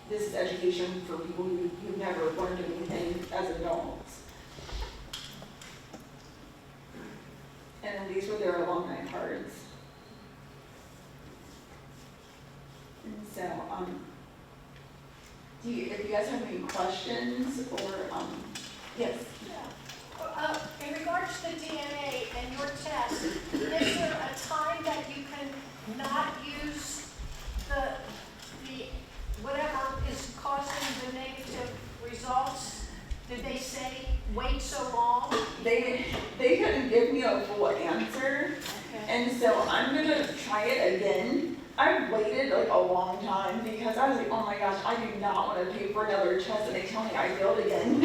this is education for people who've never learned anything as adults. And then these were their alumni cards. And so, if you guys have any questions or, yes? In regards to the DNA and your test, is there a time that you can not use the whatever is causing the negative results? Did they say wait so long? They couldn't give me a full answer, and so I'm gonna try it again. I waited like a long time because I was like, oh my gosh, I do not want to pay for another test and they tell me I failed again.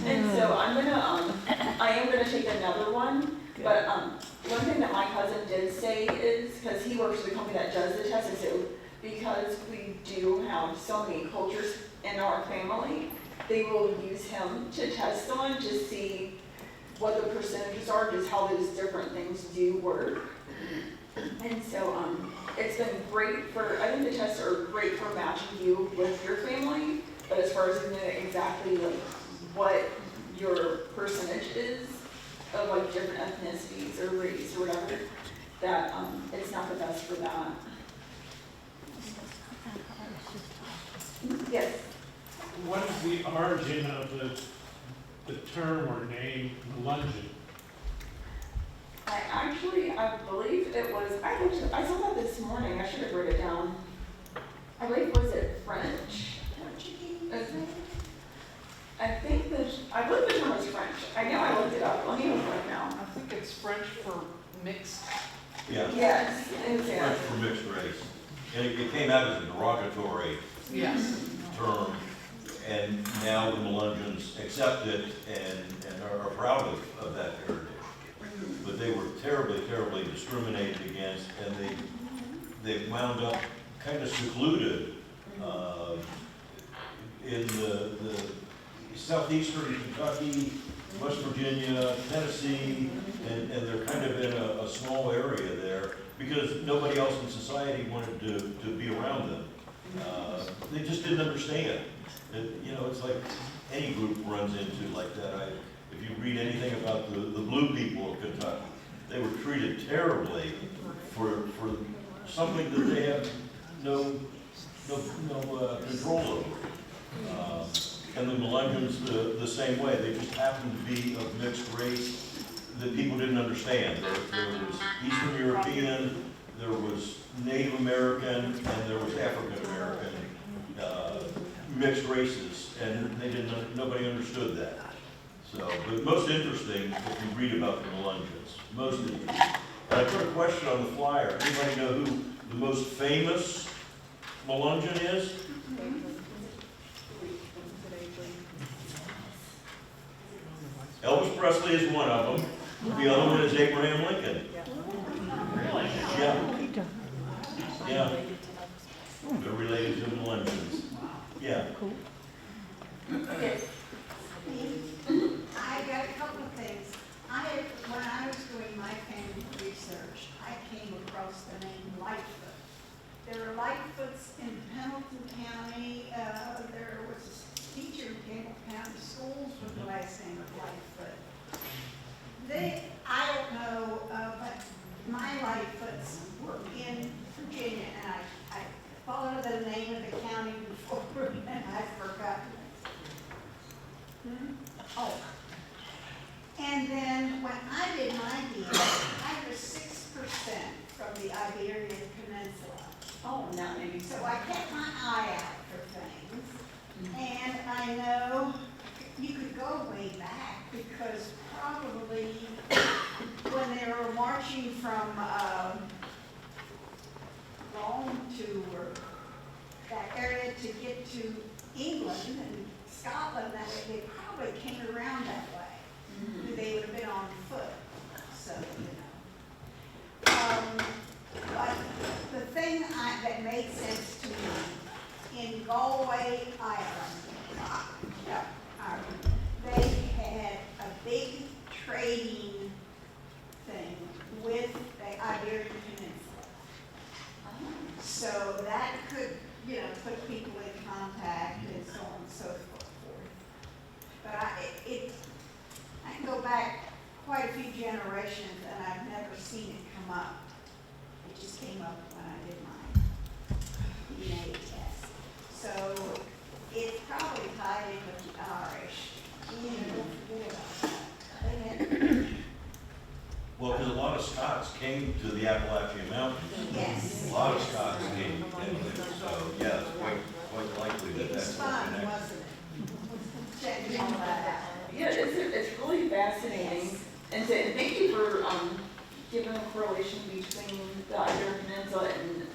And so I am gonna take another one. But one thing that my cousin did say is, because he works for the company that does the test, and so because we do have so many cultures in our family, they will use him to test on to see what the percentages are, just how those different things do work. And so it's been great I think the tests are great for matching you with your family, but as far as you know exactly like what your percentage is of like different ethnicities or race or whatever, that it's not the best for that. Yes? What is the origin of the term or name Melungeon? I believe it was, I saw that this morning, I should have wrote it down. I believe, was it French? I believe the term was French. I know I looked it up, let me look it up now. I think it's French for mixed. Yeah. Yes, French for mixed race. And it came out as a derogatory Yes. term, and now the Melungeons accept it and are proud of that heritage. But they were terribly, terribly discriminated against, and they wound up kind of secluded in the southeastern Kentucky West Virginia, Tennessee, and they're kind of in a small area there because nobody else in society wanted to be around them. They just didn't understand. You know, it's like any group runs into like that. If you read anything about the blue people of Kentucky, they were treated terribly for something that they have no control over. And the Melungeons the same way. They just happened to be of mixed race that people didn't understand. There was Eastern European, there was Native American, and there was African American mixed races, and nobody understood that. So, but most interesting if you read about the Melungeons. Most interesting. And I put a question on the flyer. Anybody know who the most famous Melungeon is? Elvis Presley is one of them. The other one is Abraham Lincoln. Really? Yeah. Yeah. They're related to the Melungeons. Yeah. Okay. I got a couple of things. When I was doing my family research, I came across the name Lightfoot. There are Lightfoots in Pendleton County. There was a teacher in Campbell County Schools with the last name of Lightfoot. I don't know, but my Lightfoots were in Virginia, and I followed the name of the county before, and I've forgotten it. Oh. And then when I did my deal, I was 6% from the Iberian Peninsula. Oh, nice. So I kept my eye out for things. And I know you could go way back because probably when they were marching from Rome to that area to get to England and Scotland, that they probably came around that way. They would have been on foot, so, you know. But the thing that made sense to me, in Galway, Ireland, they had a big trading thing with the Iberian Peninsula. So that could, you know, put people in contact and so on and so forth. But I can go back quite a few generations and I've never seen it come up. It just came up when I did my DNA test. So it's probably tied in with the Irish. You know, don't forget about that. Well, because a lot of Scots came to the Appalachian Mountains. Yes. A lot of Scots came in there, so yeah, it's quite likely that It was that's fun, connected. wasn't it? Checking all that out. Yeah, it's really fascinating. And thank you for given a correlation between the Iberian Peninsula and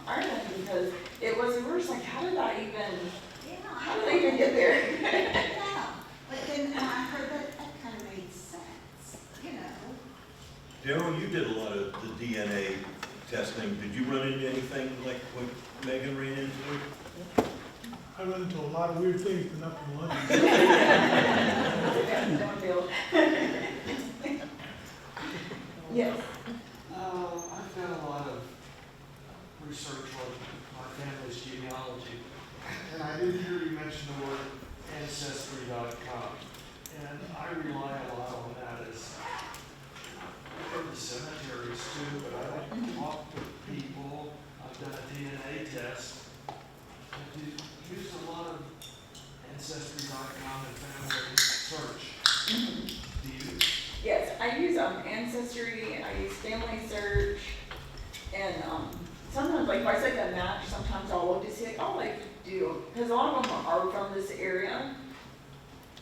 Ireland, because we were just like, how did they even get there? Yeah, but then I heard that kind of made sense, you know. Daryl, you did a lot of the DNA testing. Did you run into anything like what Megan ran into? I run into a lot of weird things, but nothing like Yes. I've done a lot of research on my family's genealogy, and I did hear you mention the word Ancestry.com, and I rely a lot on that as I go to cemeteries too, but I like to talk to people. I've done a DNA test. I use a lot of Ancestry.com and family search. Do you? Yes, I use Ancestry, I use Family Search, and sometimes, like, if I select a match, sometimes I'll look to see, like, oh, I could do, because a lot of them are from this area,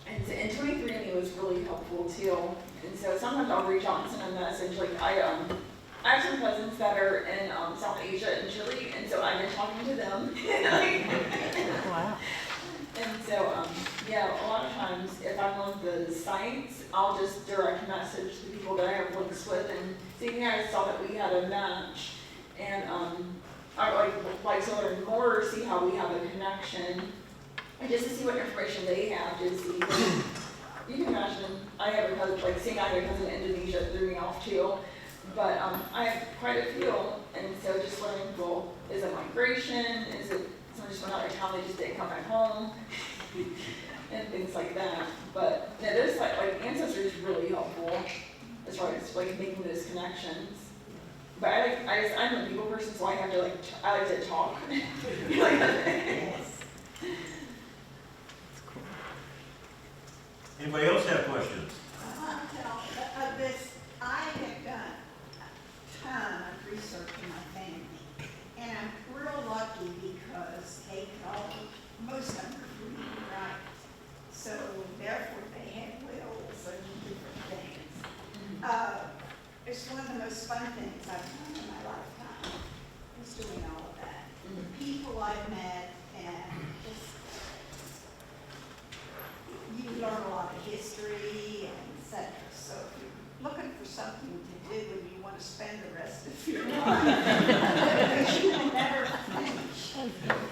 and 23andMe was really helpful too, and so sometimes I'll reach out and send a message, like, I have some cousins that are in South Asia and Chile, and so I've been talking to them. Wow. And so, yeah, a lot of times if I'm on the sites, I'll just direct message the people that I have links with and see, I saw that we had a match. And I like to learn more, see how we have a connection, and just to see what information they have, just see, you can imagine, I have a cousin, like seeing I have a cousin in Indonesia threw me off too. But I have quite a few, and so just wondering, well, is it migration? Is it someone just went out of town, they just didn't come back home? And things like that. But yeah, there's like Ancestry is really helpful as far as like making those connections. But I'm a people person, so I have to I like to talk. Anybody else have questions? I have done a ton of research in my family, and I'm real lucky because they could all, most of them are read and write. So therefore they had wills and different things. It's one of the most fun things I've done in my lifetime, is doing all of that. The people I've met, and you learn a lot of history and et cetera. So if you're looking for something to do when you want to spend the rest of your life, because you will never finish.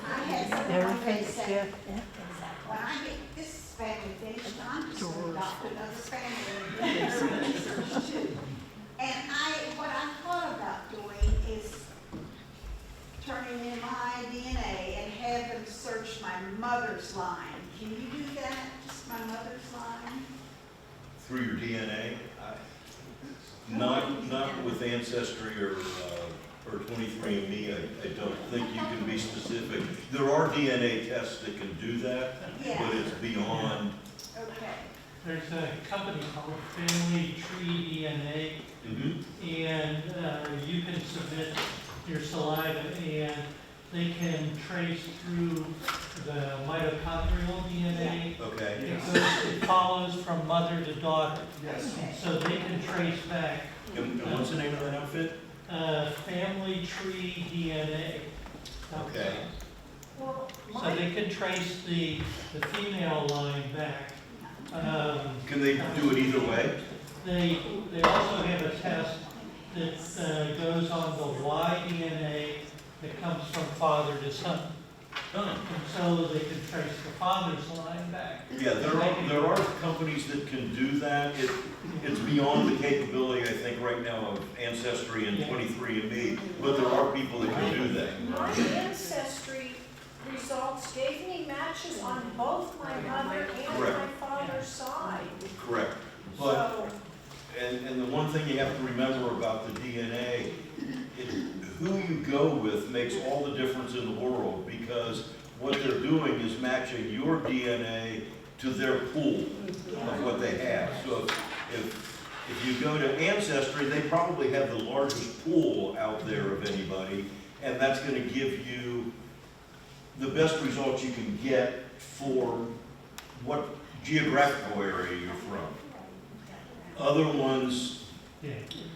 I had someone say, when I get this family finished, I'm just going to adopt another family and do their research too. And what I thought about doing is turning in my DNA and have them search my mother's line. Can you do that? Just my mother's line? Through your DNA? Not with Ancestry or 23andMe. I don't think you can be specific. There are DNA tests that can do that, Yeah. but it's beyond. Okay. There's a company called Family Tree DNA, and you can submit your saliva, and they can trace through the mitochondrial DNA. Okay. It follows from mother to daughter. Yes. So they can trace back. And what's the name of that outfit? Family Tree DNA. Okay. So they can trace the female line back. Can they do it either way? They also have a test that goes on the Y DNA that comes from father to son. And so they can trace the father's line back. Yeah, there are companies that can do that. It's beyond the capability, I think, right now of Ancestry and 23andMe, but there are people that can do that. My Ancestry results gave me matches on both my mother and my father's side. Correct. But, and the one thing you have to remember about the DNA, who you go with makes all the difference in the world, because what they're doing is matching your DNA to their pool of what they have. So if you go to Ancestry, they probably have the largest pool out there of anybody, and that's going to give you the best results you can get for what geographical area you're from. Other ones,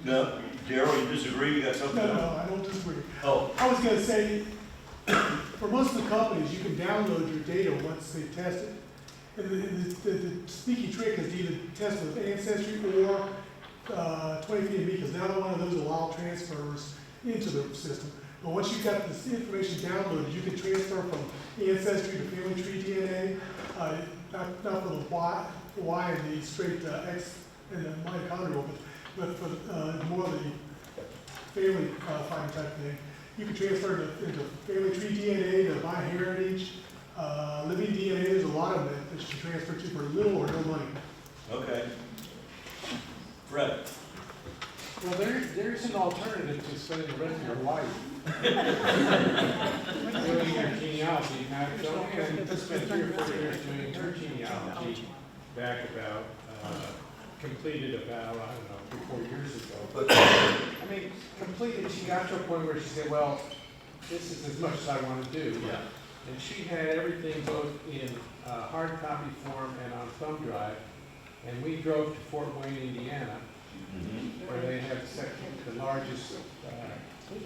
no, Daryl, you disagree? You got something? No, I don't disagree. Oh. I was gonna say, for most of the companies, you can download your data once they test it. And the sneaky trick is to either test with Ancestry or 23andMe, because neither one of those allow transfers into the system. But once you've got this information downloaded, you can transfer from Ancestry to Family Tree DNA, not for the Y and the straight X and the mitochondrial, but for more of the family finding type thing. You can transfer into Family Tree DNA to MyHeritage, Living DNA. There's a lot of it that you can transfer to for little or no money. Okay. Fred. Well, there's an alternative to spending the rest of your life doing your genealogy. Now, Joanne spent 3 or 4 years doing her genealogy back about, completed about, I don't know, 3 or 4 years ago. But, I mean, completed, she got to a point where she said, well, this is as much as I want to do. Yeah. And she had everything both in hard copy form and on thumb drive. And we drove to Fort Wayne, Indiana, where they have the largest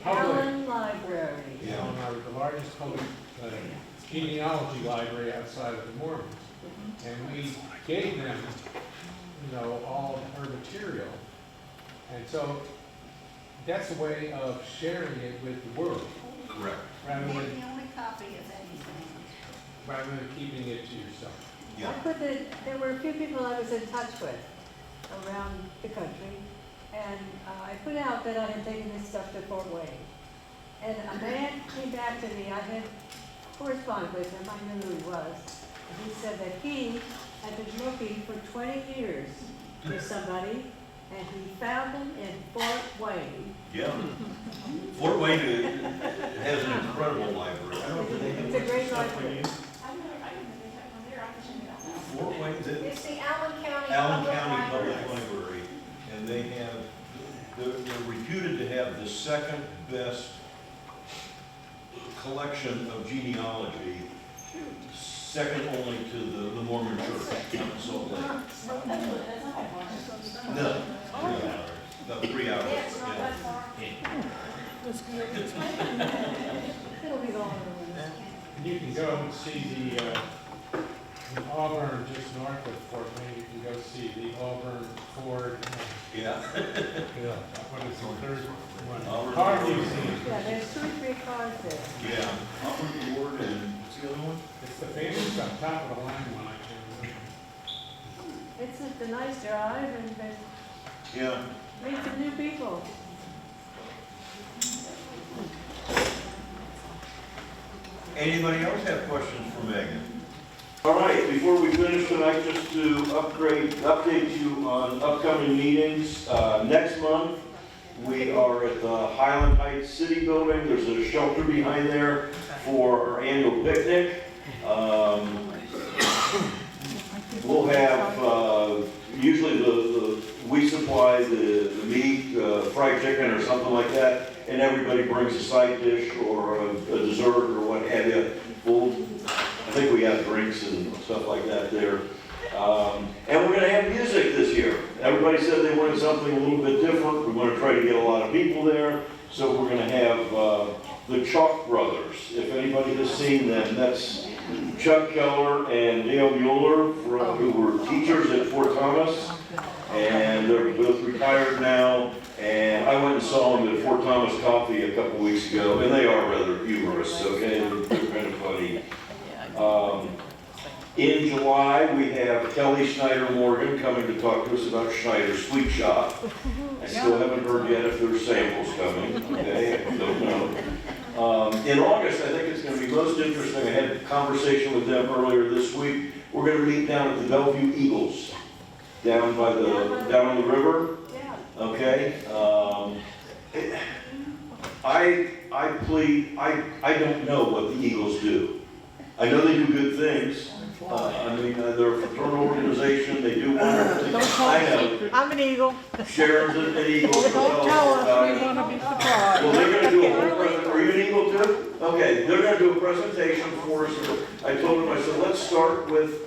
Allen Library. the largest public genealogy library outside of the Mormons. And we gave them, all of her material. And so that's a way of sharing it with the world. Correct. Rather Make than, the only copy of anything. rather than keeping it to yourself. Yeah. There were a few people I was in touch with around the country, and I put out that I had taken this stuff to Fort Wayne. And a man came back to me, I had corresponded with him, I knew who he was, and he said that he had been looking for 20 years for somebody, and he found them in Fort Wayne. Yeah. Fort Wayne has an incredible library. I don't think they have It's a great stuff library. we use. Fort Wayne, It's the Allen County Allen Public County Library. Public Library, and they have, they're reputed to have the second best collection of genealogy, second only to the Mormon Church out in Salt Lake. No, 3 hours, about 3 hours. Yeah, it's not that far. It'll be longer. And you can go and see the, in Auburn, just north of Fort Wayne, you can go see the Auburn Ford, Yeah. what is the third one? Auburn Car Ford. Museum. Yeah, there's 2 or 3 cars there. Yeah, Auburn Ford, and what's the other one? It's the famous on top of the line one, I can't remember. It's just a nice drive, and there's Yeah. meet some new people. Anybody else have questions for Megan? All right, before we finish tonight, just to update you on upcoming meetings. Next month, we are at the Highland Heights City Building. There's a shelter behind there for our annual picnic. We'll have, usually we supply the meat, fried chicken or something like that, and everybody brings a side dish or a dessert or what have you. I think we have drinks and stuff like that there. And we're gonna have music this year. Everybody said they wanted something a little bit different. We want to try to get a lot of people there. So we're gonna have the Chalk Brothers. If anybody has seen them, that's Chuck Keller and Dale Mueller, who were teachers at Fort Thomas. And they're both retired now. And I went and saw them at Fort Thomas Coffee a couple weeks ago, and they are rather humorous, okay? They're kind of funny. In July, we have Kelly Schneider Morgan coming to talk to us about Schneider's Sweet Shop. I still haven't heard yet if there's samples coming, okay? I don't know. In August, I think it's going to be most interesting. I had a conversation with them earlier this week. We're going to meet down at the Bellevue Eagles, down on the river. Okay. I don't know what the Eagles do. I know they do good things. They're a fraternal organization. They do wonderful things. I know. I'm an Eagle. Sharon's an Eagle. Don't tell us, we want to be surprised. Well, they're going to do a whole presentation. Are you an Eagle too? Okay, they're going to do a presentation for us. I told them, I said, let's start with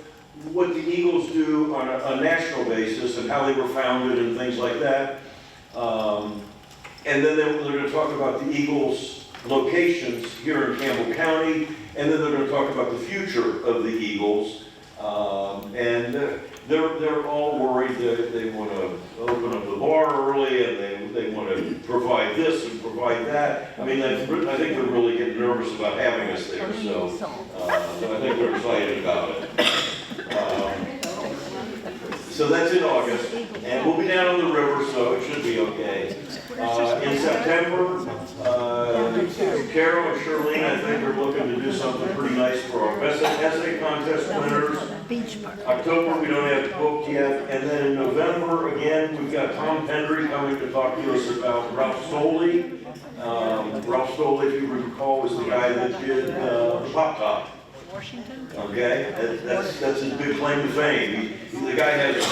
what the Eagles do on a national basis and how they were founded and things like that. And then they're going to talk about the Eagles' locations here in Campbell County, and then they're going to talk about the future of the Eagles. And they're all worried that they want to open up the bar early, and they want to provide this and provide that. I think they're really getting nervous about having us there, so I think they're excited about it. So that's in August, and we'll be down on the river, so it should be okay. In September, Carol and Charlene, I think, are looking to do something pretty nice for our essay contest winners. October, we don't have booked yet, and then in November, again, we've got Tom Pendry coming to talk to us about Ralph Stoley. Ralph Stoley, if you recall, was the guy that did the Pop Top. Okay, that's his big claim to fame. The guy has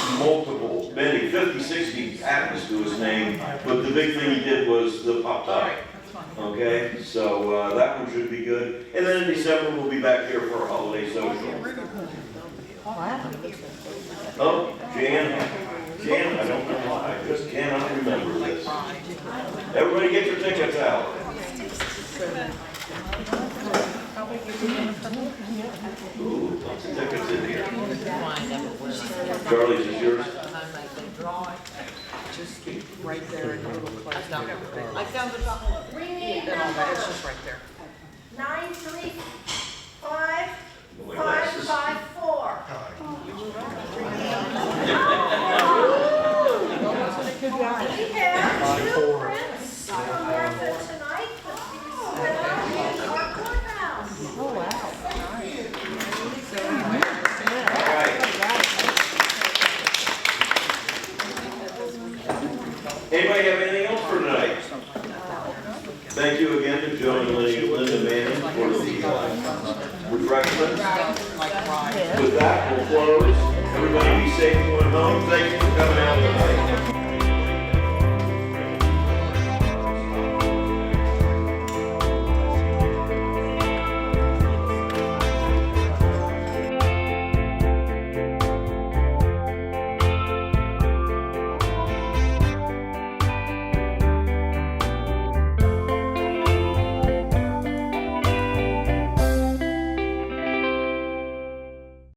many, 50, 60 patents to his name, but the big thing he did was the Pop Top. Okay, so that one should be good. And then in December, we'll be back here for a holiday social. Oh, Jan, I don't know why, I just cannot remember this. Everybody get your tickets out. Ooh, lots of tickets in here. Charlie's is yours? Just keep right there in the little place. I found the We need it's just right there. 935-554. We have two prints from Martha tonight, with our courthouse. Oh, wow. All right. Anybody have anything else for tonight? Thank you again to Joe and Linda Manning for the refreshments. With that, we'll close. Everybody be safe going home. Thank you for coming out tonight.